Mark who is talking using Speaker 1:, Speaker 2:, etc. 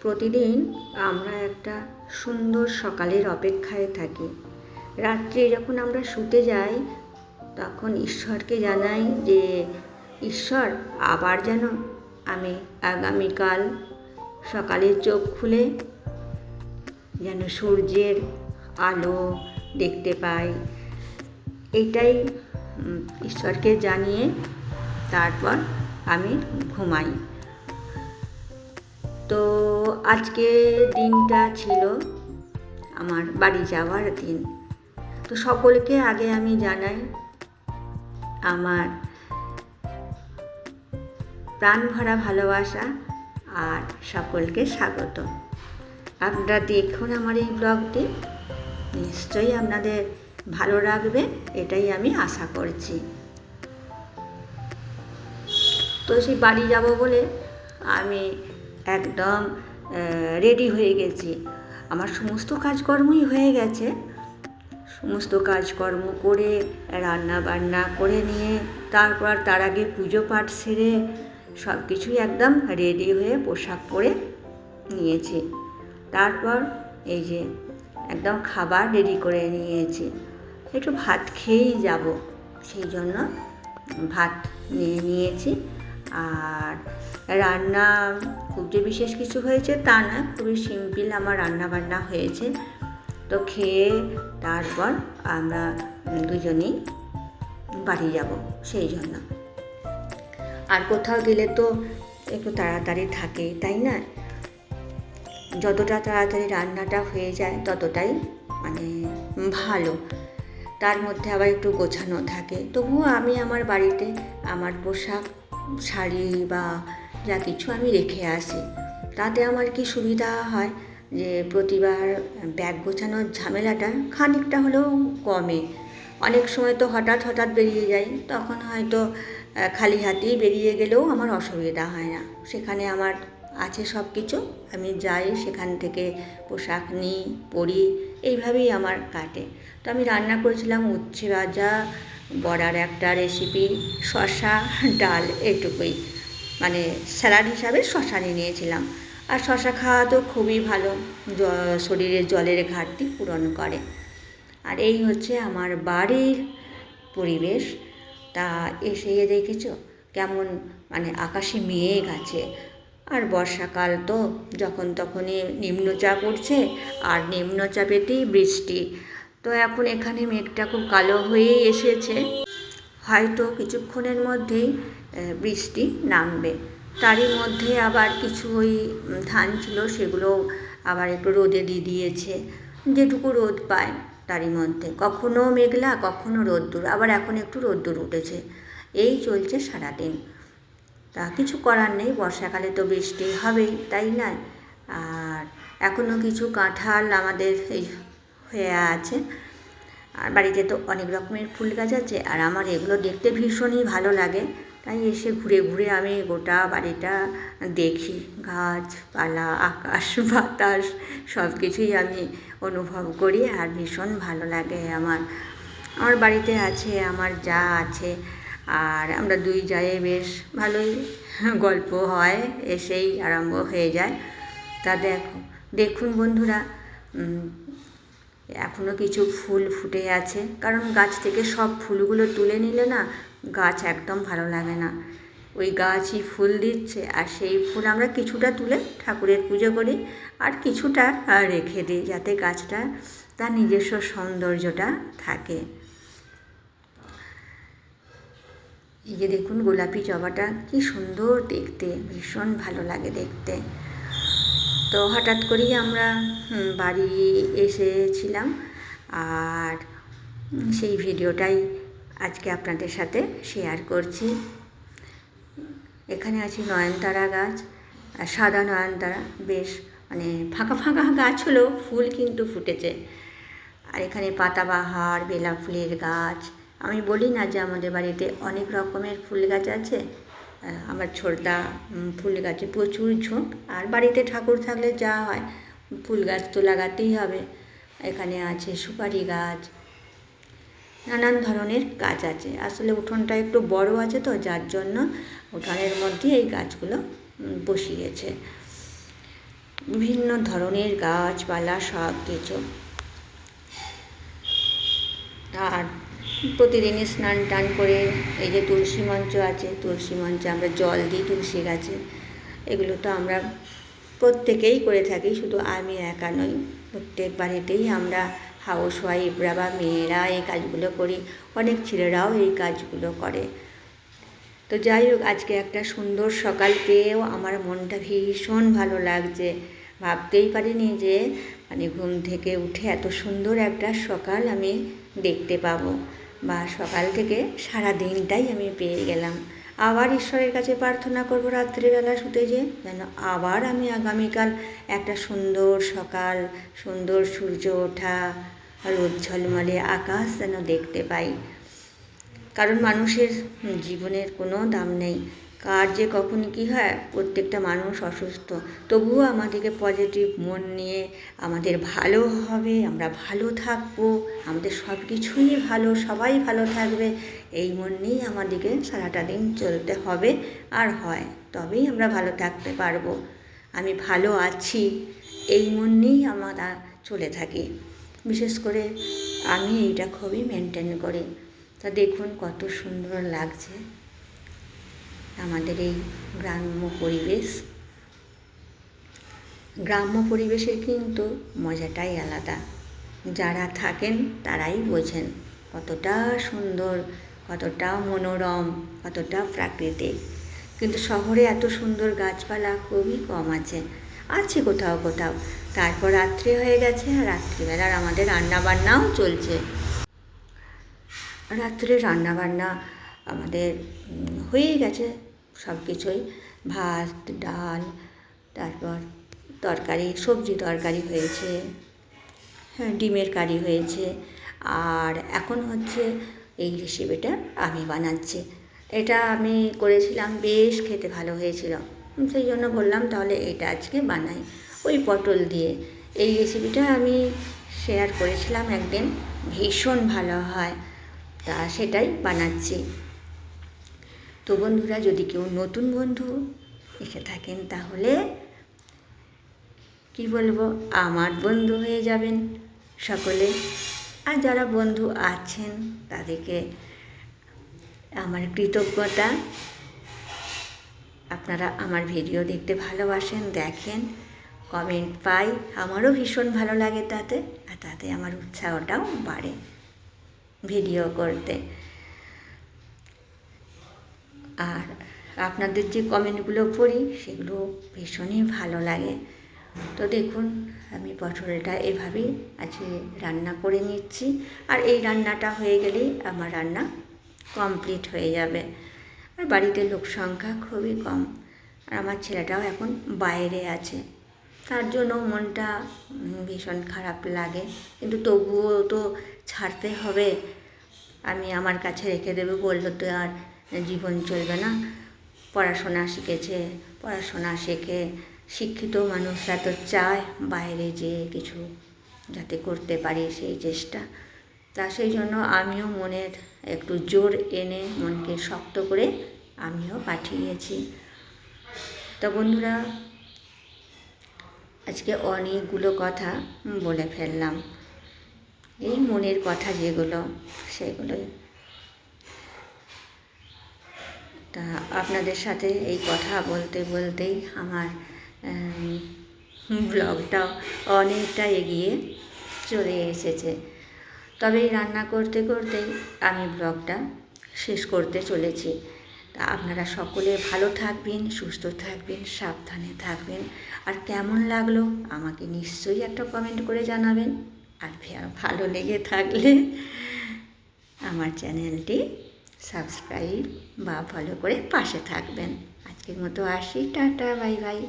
Speaker 1: প্রতিদিন আমরা একটা সুন্দর সকালের অপেক্ষায় থাকি। রাত্রে যখন আমরা শুতে যাই তখন ঈশ্বরকে জানাই যে ঈশ্বর, আবার যেন আমি আগামীকাল সকালে চোখ খুলে যেন সূর্যের আলো দেখতে পাই। এটাই ঈশ্বরকে জানিয়ে তারপর আমি ঘুমাই। তো আজকে দিনটা ছিল আমার বাড়ি যাওয়ার দিন। তো সকলকে আগে আমি জানাই আমার প্রাণ ভরা ভালোবাসা আর সকলকে স্বাগত। আপনারা দেখুন আমার এই ব্লগটি, নিশ্চয়ই আপনাদের ভালো লাগবে, এটাই আমি আশা করছি। তো সেই বাড়ি যাব বলে আমি একদম রেডি হয়ে গেছি। আমার সমস্ত কাজকর্মই হয়ে গেছে। সমস্ত কাজকর্ম করে রান্না বান্না করে নিয়ে তারপর তার আগে পুজো পাঠ সেরে সব কিছুই একদম রেডি হয়ে পোশাক পরে নিয়েছি। তারপর এই যে একদম খাবার রেডি করে নিয়েছি। একটু ভাত খেয়েই যাব, সেই জন্য ভাত নিয়ে নিয়েছি। আর রান্না খুব যে বিশেষ কিছু হয়েছে তা না, খুবই সিম্পল আমার রান্না বান্না হয়েছে। তো খেয়ে তারপর আমরা দুজনেই বাড়ি যাব, সেই জন্য। আর কোথাও গেলে তো একটু তাড়াতাড়ি থাকে, তাই না? যতটা তাড়াতাড়ি রান্নাটা হয়ে যায় ততটাই ভালো। তার মধ্যে আবার একটু গোছানো থাকে। তবুও আমি আমার বাড়িতে আমার পোশাক, শাড়ি বা যা কিছু আমি রেখে আসি। তাতে আমার কি সুবিধা হয় যে প্রতিবার ব্যাগ গোছানোর ঝামেলাটা খানিকটা হলেও কমে। অনেক সময় তো হঠাৎ বেরিয়ে যাই, তখন হয়তো খালি হাতেই বেরিয়ে গেলেও আমার অসুবিধা হয় না। সেখানে আমার আছে সব কিছু, আমি যাই সেখান থেকে পোশাক নিই, পরি, এইভাবেই আমার কাটে। তো আমি রান্না করেছিলাম উচ্ছে ভাজা, বড়ার একটা রেসিপি, শসা, ডাল, এটুকুই। স্যালাড হিসাবে শসা নিয়েছিলাম। আর শসা খাওয়া তো খুবই ভালো, শরীরের জলের ঘাটতি পূরণ করে। আর এই হচ্ছে আমার বাড়ির পরিবেশ। তা এসে দেখেছো কেমন আকাশে মেঘ আছে। আর বর্ষাকাল তো যখন তখনই নিম্নচাপ উঠছে, আর নিম্নচাপেতেই বৃষ্টি। তো এখন এখানে মেঘটা খুব কালো হয়েই এসেছে, হয়তো কিছুক্ষণের মধ্যেই বৃষ্টি নামবে। তারই মধ্যে আবার কিছু ওই ধান ছিল, সেগুলো আবার একটু রোদে দিয়ে দিয়েছে, যেটুকু রোদ পায় তারই মধ্যে। কখনো মেঘলা, কখনো রোদ্দুর, আবার এখন একটু রোদ্দুর উঠেছে। এই চলছে সারাদিন। তা কিছু করার নেই, বর্ষাকালে তো বৃষ্টি হবেই, তাই না? আর এখনও কিছু কাঁঠাল আমাদের এই হয়ে আছে। আর বাড়িতে তো অনেক রকমের ফুল গাছ আছে, আর আমার এগুলো দেখতে ভীষণই ভালো লাগে। তাই এসে ঘুরে ঘুরে আমি গোটা বাড়িটা দেখি, গাছপালা, আকাশ বাতাস সব কিছুই আমি অনুভব করি। আর ভীষণ ভালো লাগে আমার বাড়িতে আছে আমার যা আছে। আর আমরা দুই জায়ে বেশ ভালোই গল্প হয়, এসেই আরম্ভ হয়ে যায়। তা দেখুন বন্ধুরা, এখনও কিছু ফুল ফুটে আছে, কারণ গাছ থেকে সব ফুলগুলো তুলে নিলে না গাছ একদম ভালো লাগে না। ওই গাছই ফুল দিচ্ছে, আর সেই ফুল আমরা কিছুটা তুলে ঠাকুরের পুজো করি, আর কিছুটা রেখে দিই, যাতে গাছটা তার নিজস্ব সৌন্দর্যটা থাকে। এই যে দেখুন গোলাপি জবাটা কি সুন্দর দেখতে, ভীষণ ভালো লাগে দেখতে। তো হঠাৎ করেই আমরা বাড়ি এসেছিলাম, আর সেই ভিডিওটাই আজকে আপনাদের সাথে শেয়ার করছি। এখানে আছে নয়নতারা গাছ, সাদা নয়নতারা, বেশ ফাঁকা ফাঁকা গাছ হলেও ফুল কিন্তু ফুটেছে। আর এখানে পাতাবাহার, বেলা ফুলের গাছ। আমি বলি না যে আমাদের বাড়িতে অনেক রকমের ফুল গাছ আছে। আমার ছোটদা ফুল গাছে প্রচুর ঝোঁক, আর বাড়িতে ঠাকুর থাকলে যা হয়, ফুল গাছ তো লাগাতেই হবে। এখানে আছে সুপারি গাছ, নানান ধরনের গাছ আছে। আসলে উঠোনটা একটু বড় আছে তো, যার জন্য উঠোনের মধ্যে এই গাছগুলো বসিয়েছে। বিভিন্ন ধরনের গাছপালা সব কিছু। আর প্রতিদিনই স্নান টান করে এই যে তুলসী মঞ্চ আছে, তুলসী মঞ্চে আমরা জল দিই তুলসী গাছে। এগুলো তো আমরা প্রত্যেকেই করে থাকি, শুধু আমি একা নই, প্রত্যেক বাড়িতেই আমরা হাউসওয়াইফরা বা মেয়েরা এই কাজগুলো করি, অনেক ছেলেরাও এই কাজগুলো করে। তো যাই হোক, আজকে একটা সুন্দর সকাল পেয়েও আমার মনটা ভীষণ ভালো লাগছে। ভাবতেই পারিনি যে ঘুম থেকে উঠে এত সুন্দর একটা সকাল আমি দেখতে পাবো, বা সকাল থেকে সারা দিনটাই আমি পেয়ে গেলাম। আবার ঈশ্বরের কাছে প্রার্থনা করবো রাত্রিবেলা শুতে যেন আবার আমি আগামীকাল একটা সুন্দর সকাল, সুন্দর সূর্য ওঠা, রোদ ঝলমলে আকাশ যেন দেখতে পাই। কারণ মানুষের জীবনের কোনো দাম নেই, কার যে কখন কী হয়। প্রত্যেকটা মানুষ অসুস্থ, তবুও আমাদেরকে পজিটিভ মন নিয়ে আমাদের ভালো হবে, আমরা ভালো থাকবো, আমাদের সব কিছুই ভালো, সবাই ভালো থাকবে, এই মন নিয়েই আমাদেরকে সারাটা দিন চলতে হবে। আর হয় তবেই আমরা ভালো থাকতে পারবো। আমি ভালো আছি এই মন নিয়েই আমরা চলে থাকি। বিশেষ করে আমি এইটা খুবই মেনটেন করি। তা দেখুন কত সুন্দর লাগছে আমাদের এই গ্রাম্য পরিবেশ। গ্রাম্য পরিবেশের কিন্তু মজাটাই আলাদা, যারা থাকেন তারাই বোঝেন কতটা সুন্দর, কতটা মনোরম, কতটা প্রাকৃতিক। কিন্তু শহরে এত সুন্দর গাছপালা খুবই কম আছে, আছে কোথাও কোথাও। তারপর রাত্রে হয়ে গেছে, আর রাত্রিবেলার আমাদের রান্নাবান্নাও চলছে। রাত্রে রান্নাবান্না আমাদের হয়েই গেছে সব কিছুই, ভাত ডাল, তারপর তরকারি, সবজি তরকারি হয়েছে, হ্যাঁ ডিমের কারি হয়েছে। আর এখন হচ্ছে এই রেসিপিটা আমি বানাচ্ছি। এটা আমি করেছিলাম, বেশ খেতে ভালো হয়েছিল, সেই জন্য বললাম তাহলে এটা আজকে বানাই। ওই পটল দিয়ে এই রেসিপিটা আমি শেয়ার করেছিলাম একদিন, ভীষণ ভালো হয়, তা সেটাই বানাচ্ছি। তো বন্ধুরা, যদি কেউ নতুন বন্ধু এসে থাকেন তাহলে কি বলবো, আমার বন্ধু হয়ে যাবেন সকলে। আর যারা বন্ধু আছেন তাদেরকে আমার কৃতজ্ঞতা। আপনারা আমার ভিডিও দেখতে ভালোবাসেন, দেখেন, কমেন্ট পাই, আমারও ভীষণ ভালো লাগে তাতে, আর তাতে আমার উৎসাহটাও বাড়ে ভিডিও করতে। আর আপনাদের যে কমেন্টগুলো পড়ি সেগুলো ভীষণই ভালো লাগে। তো দেখুন, আমি পটলটা এভাবেই আজকে রান্না করে নিচ্ছি, আর এই রান্নাটা হয়ে গেলেই আমার রান্না কমপ্লিট হয়ে যাবে। আর বাড়িতে লোক সংখ্যা খুবই কম, আর আমার ছেলেটাও এখন বাইরে আছে, তার জন্য মনটা ভীষণ খারাপ লাগে, কিন্তু তবুও তো ছাড়তে হবে। আমি আমার কাছে রেখে দেবে বললো তো আর জীবন চলবে না। পড়াশোনা শিখেছে, পড়াশোনা শেখে, শিক্ষিত মানুষরা তো চায় বাইরে যেয়ে কিছু যাতে করতে পারি, সেই চেষ্টা। তা সেই জন্য আমিও মনের একটু জোর এনে মনকে শক্ত করে আমিও পাঠিয়েছি। তো বন্ধুরা, আজকে অনেকগুলো কথা বলে ফেললাম, এই মনের কথা যেগুলো সেগুলোই। তা আপনাদের সাথে এই কথা বলতে বলতেই আমার ব্লগটাও অনেকটা এগিয়ে চলে এসেছে। তবে এই রান্না করতে করতেই আমি ব্লগটা শেষ করতে চলেছি। তা আপনারা সকলে ভালো থাকবেন, সুস্থ থাকবেন, সাবধানে থাকবেন। আর কেমন লাগলো আমাকে নিশ্চয়ই একটা কমেন্ট করে জানাবেন। আর ভালো লেগে থাকলে আমার চ্যানেলটি সাবস্ক্রাইব বা ফলো করে পাশে থাকবেন। আজকের মতো আসি, টাটা, বাই বাই।